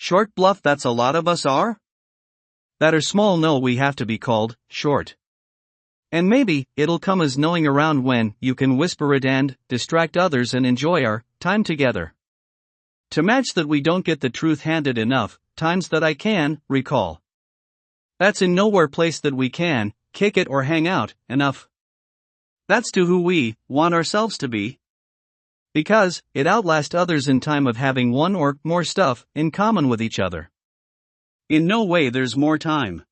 short Bluff, that's a lot of us are? That are small know we have to be called short. And maybe it'll come as knowing around when you can whisper it and distract others and enjoy our time together. To match that we don't get the truth handed enough times that I can recall. That's in nowhere place that we can kick it or hang out enough. That's to who we want ourselves to be. Because it outlasts others in time of having one or more stuff in common with each other. In no way there's more time.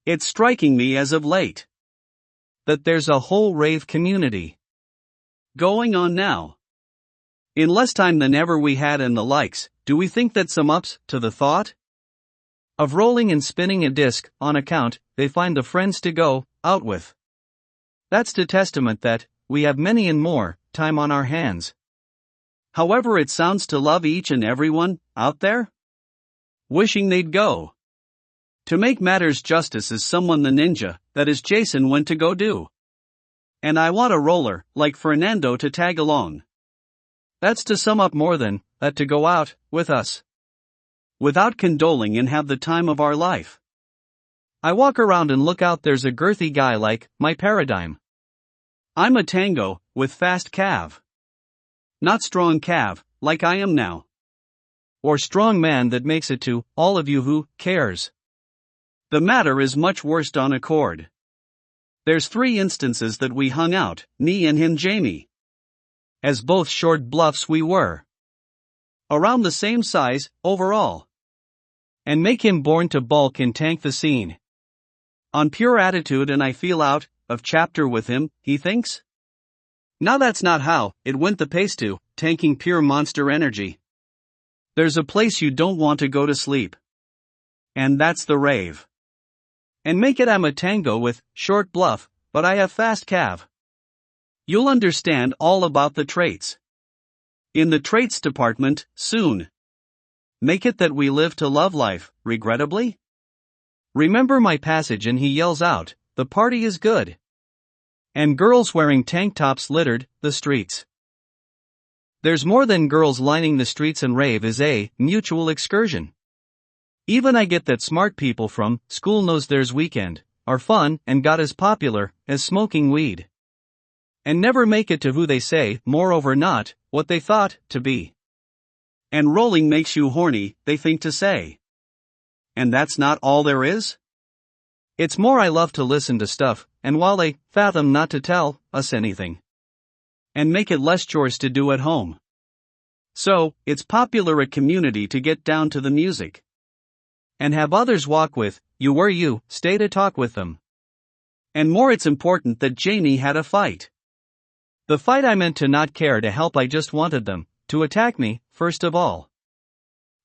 It's striking me as of late that there's a whole rave community going on now. In less time than ever we had and the likes, do we think that sum ups to the thought of rolling and spinning a disc on account they find the friends to go out with? That's the testament that we have many and more time on our hands. However it sounds to love each and everyone out there, wishing they'd go. To make matters justice is someone the ninja, that is Jason, went to go do. And I want a roller, like Fernando, to tag along. That's to sum up more than that, to go out with us without condoling and have the time of our life. I walk around and look out, there's a girthy guy like my paradigm. I'm a tango with fast calf. Not strong calf, like I am now. Or strong man that makes it to all of you who cares. The matter is much worse on accord. There's 3 instances that we hung out, me and him Jamie. As both short Bluffs we were. Around the same size, overall. And make him born to bulk and tank the scene. On pure attitude, and I feel out of chapter with him, he thinks? Now that's not how it went, the pace to tanking pure monster energy. There's a place you don't want to go to sleep. And that's the rave. And make it I'm a tango with short Bluff, but I have fast calf. You'll understand all about the traits. In the traits department, soon. Make it that we live to love life, regrettably? Remember my passage and he yells out, the party is good. And girls wearing tank tops littered the streets. There's more than girls lining the streets, and rave is a mutual excursion. Even I get that smart people from school knows there's weekend, are fun and got as popular as smoking weed. And never make it to who they say, moreover not what they thought to be. And rolling makes you horny, they think to say. And that's not all there is? It's more I love to listen to stuff, and while they fathom not to tell us anything. And make it less chores to do at home. So, it's popular at community to get down to the music. And have others walk with you where you stay to talk with them. And more, it's important that Jamie had a fight. The fight I meant to not care to help, I just wanted them to attack me, first of all.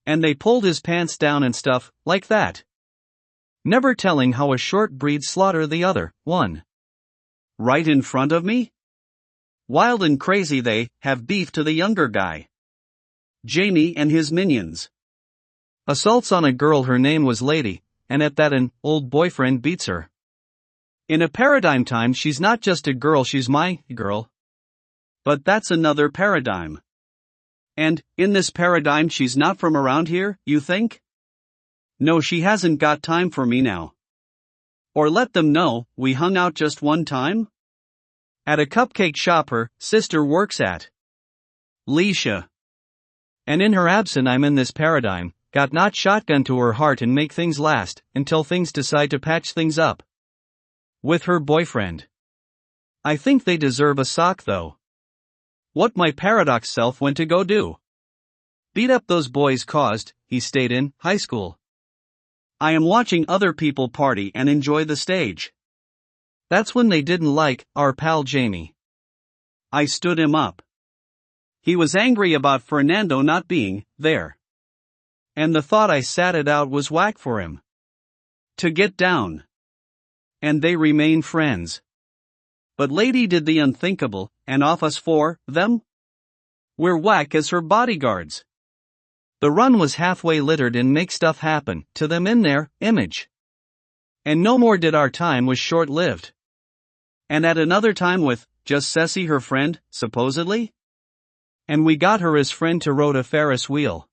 And they pulled his pants down and stuff like that. Never telling how a short breed slaughter the other one. Right in front of me? Wild and crazy they have beef to the younger guy. Jamie and his minions. Assaults on a girl, her name was Lady, and at that an old boyfriend beats her. In a paradigm time she's not just a girl, she's my girl. But that's another paradigm. And, in this paradigm she's not from around here, you think? No, she hasn't got time for me now. Or let them know, we hung out just one time? At a cupcake shop her sister works at. Leisha. And in her absence I'm in this paradigm, got not shotgun to her heart and make things last, until things decide to patch things up. With her boyfriend. I think they deserve a sock though. What my paradox self went to go do. Beat up those boys caused, he stayed in high school. I am watching other people party and enjoy the stage. That's when they didn't like our pal Jamie. I stood him up. He was angry about Fernando not being there. And the thought I sat it out was whack for him. To get down. And they remain friends. But Lady did the unthinkable, and off us for them? We're whack as her bodyguards. The run was halfway littered and make stuff happen to them in their image. And no more did our time was short-lived. And at another time with just Ceci, her friend, supposedly? And we got her as friend to rode a Ferris wheel.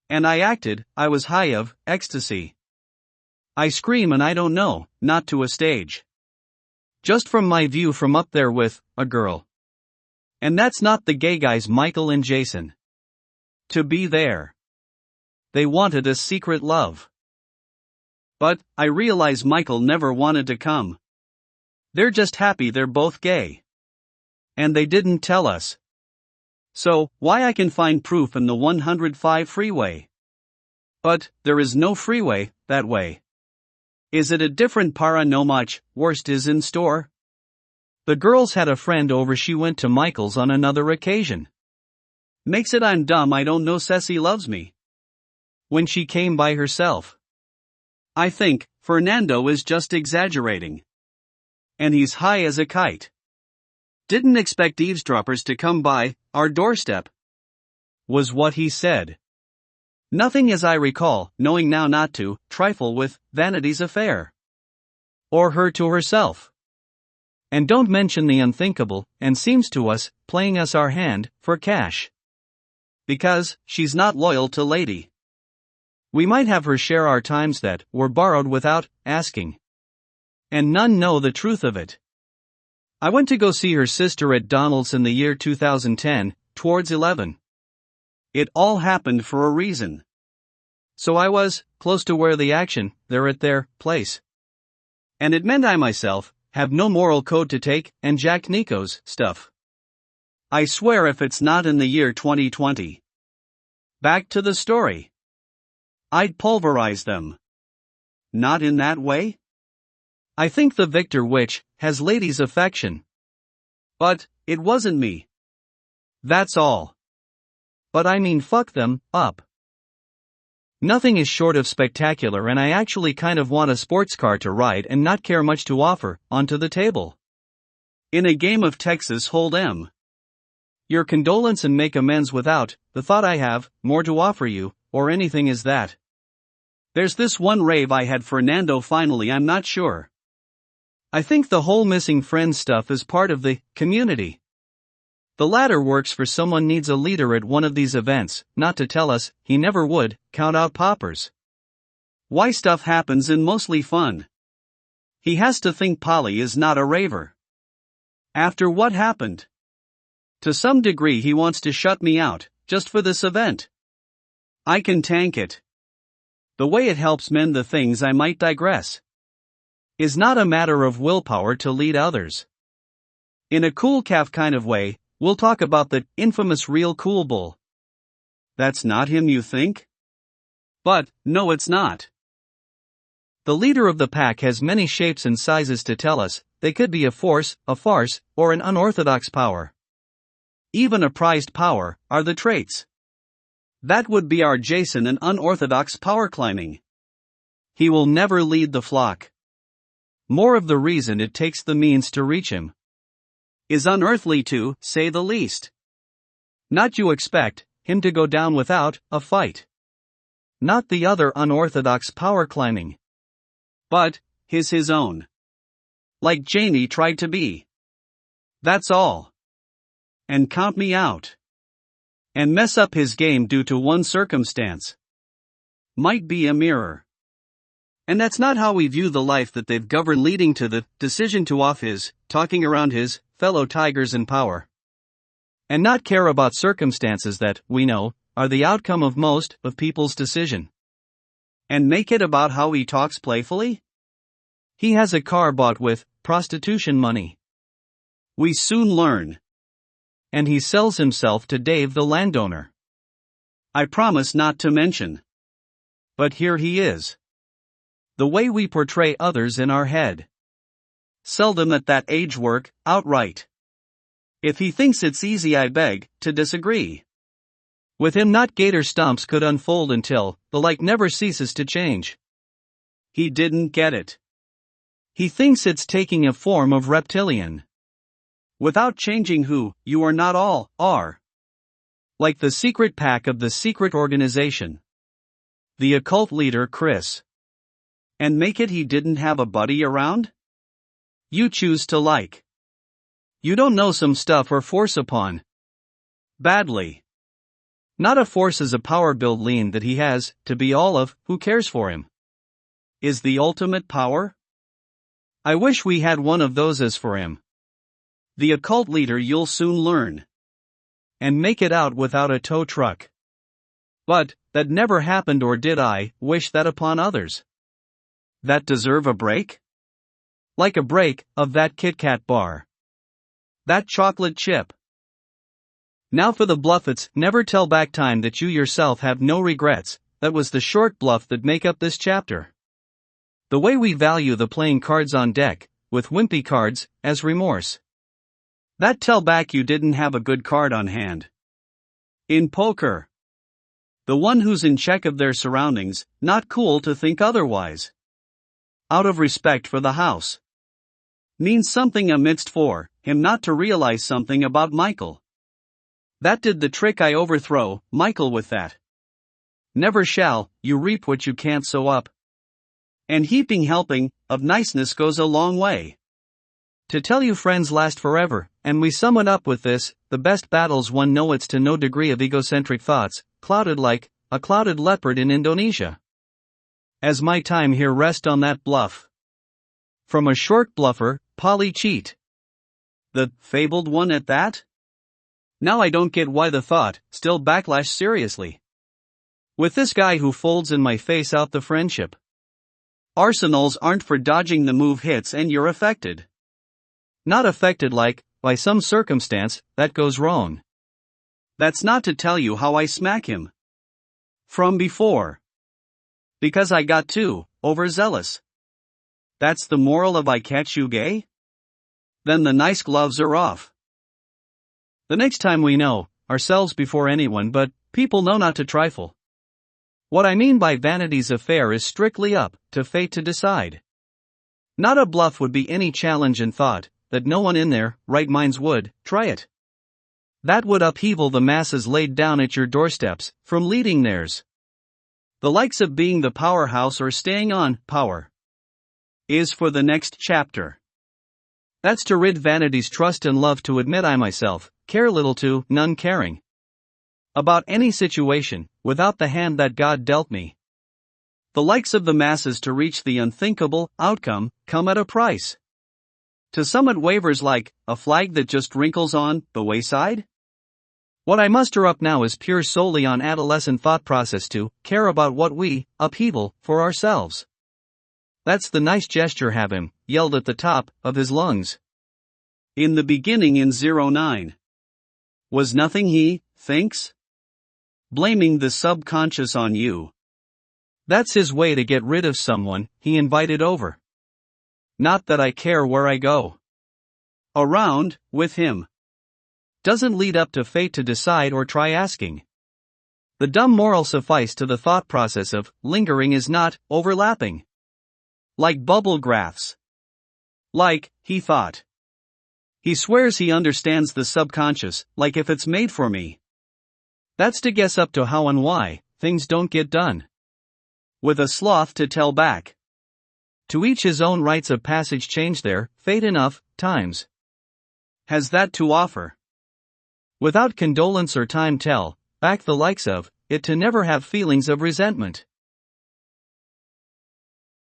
And I acted, I was high of ecstasy. I scream and I don't know, not to a stage. Just from my view from up there with a girl. And that's not the gay guys Michael and Jason. To be there. They wanted a secret love. But, I realize Michael never wanted to come. They're just happy they're both gay. And they didn't tell us. So, why I can find proof in the 105 freeway. But, there is no freeway, that way. Is it a different para no much, worst is in store? The girls had a friend over she went to Michael's on another occasion. Makes it I'm dumb I don't know Ceci loves me. When she came by herself. I think, Fernando is just exaggerating. And he's high as a kite. Didn't expect eavesdroppers to come by our doorstep. Was what he said. Nothing as I recall, knowing now not to trifle with Vanity's affair. Or her to herself. And don't mention the unthinkable, and seems to us, playing us our hand, for cash. Because, she's not loyal to Lady. We might have her share our times that were borrowed without asking. And none know the truth of it. I went to go see her sister at Donald's in the year 2010, towards 11. It all happened for a reason. So I was, close to where the action, there at their place. And it meant I myself, have no moral code to take, and Jack Nico's stuff. I swear if it's not in the year 2020. Back to the story. I'd pulverize them. Not in that way? I think the victor witch has Lady's affection. But, it wasn't me. That's all. But I mean fuck them up. Nothing is short of spectacular and I actually kind of want a sports car to ride and not care much to offer, onto the table. In a game of Texas Hold'em. Your condolence and make amends without, the thought I have, more to offer you, or anything is that. There's this one rave I had Fernando finally I'm not sure. I think the whole missing friends stuff is part of the community. The latter works for someone needs a leader at one of these events, not to tell us, he never would, count out poppers. Why stuff happens in mostly fun. He has to think Polly is not a raver. After what happened? To some degree he wants to shut me out, just for this event. I can tank it. The way it helps mend the things I might digress. Is not a matter of willpower to lead others. In a cool calf kind of way, we'll talk about the infamous real cool bull. That's not him you think? But, no it's not. The leader of the pack has many shapes and sizes to tell us, they could be a force, a farce, or an unorthodox power. Even a prized power, are the traits. That would be our Jason an unorthodox power climbing. He will never lead the flock. More of the reason it takes the means to reach him. Is unearthly to say the least. Not you expect him to go down without a fight. Not the other unorthodox power climbing. But, his own. Like Jamie tried to be. That's all. And count me out. And mess up his game due to one circumstance. Might be a mirror. And that's not how we view the life that they've governed leading to the decision to off his, talking around his, fellow tigers in power. And not care about circumstances that, we know, are the outcome of most of people's decision. And make it about how he talks playfully? He has a car bought with prostitution money. We soon learn. And he sells himself to Dave the landowner. I promise not to mention. But here he is. The way we portray others in our head. Seldom at that age work, outright. If he thinks it's easy I beg to disagree. With him not gator stomps could unfold until, the like never ceases to change. He didn't get it. He thinks it's taking a form of reptilian. Without changing who, you are not all, are. Like the secret pack of the secret organization. The occult leader Chris. And make it he didn't have a buddy around? You choose to like. You don't know some stuff or force upon. Badly. Not a forces a power build lean that he has, to be all of, who cares for him. Is the ultimate power? I wish we had one of those as for him. The occult leader you'll soon learn. And make it out without a tow truck. But, that never happened, or did I wish that upon others? That deserve a break? Like a break, of that Kit Kat bar. That chocolate chip. Now for the bluff. It's never tell back time that you yourself have no regrets. That was the short bluff that make up this chapter. The way we value the playing cards on deck, with wimpy cards, as remorse. That tell back you didn't have a good card on hand. In poker. The one who's in check of their surroundings, not cool to think otherwise. Out of respect for the house. Means something amidst for him not to realize something about Michael. That did the trick. I overthrow Michael with that. Never shall you reap what you can't sow up. And heaping helping of niceness goes a long way. To tell you friends last forever, and we sum it up with this: the best battles won know it's to no degree of egocentric thoughts, clouded like a clouded leopard in Indonesia. As my time here rest on that bluff. From a short bluffer, Polly Cheat. The fabled one at that? Now I don't get why the thought still backlash seriously. With this guy who folds in my face out the friendship. Arsenals aren't for dodging the move hits and you're affected. Not affected like, by some circumstance, that goes wrong. That's not to tell you how I smack him. From before. Because I got too overzealous. That's the moral of I catch you gay? Then the nice gloves are off. The next time we know ourselves before anyone, but people know not to trifle. What I mean by vanity's affair is strictly up to fate to decide. Not a bluff would be any challenge in thought, that no one in their right minds would try it. That would upheaval the masses laid down at your doorsteps, from leading theirs. The likes of being the powerhouse or staying on power. Is for the next chapter. That's to rid vanity's trust and love to admit I myself care little to none caring. About any situation, without the hand that God dealt me. The likes of the masses to reach the unthinkable outcome, come at a price. To some it wavers like a flag that just wrinkles on the wayside. What I muster up now is pure solely on adolescent thought process to care about what we upheaval for ourselves. That's the nice gesture have him yelled at the top of his lungs. In the beginning in 09. Was nothing he thinks? Blaming the subconscious on you. That's his way to get rid of someone he invited over. Not that I care where I go. Around, with him. Doesn't lead up to fate to decide or try asking. The dumb moral suffice to the thought process of lingering is not overlapping. Like bubble graphs. Like, he thought. He swears he understands the subconscious, like if it's made for me. That's to guess up to how and why things don't get done. With a sloth to tell back. To each his own rites of passage change their fate enough times. Has that to offer. Without condolence or time tell back the likes of it to never have feelings of resentment.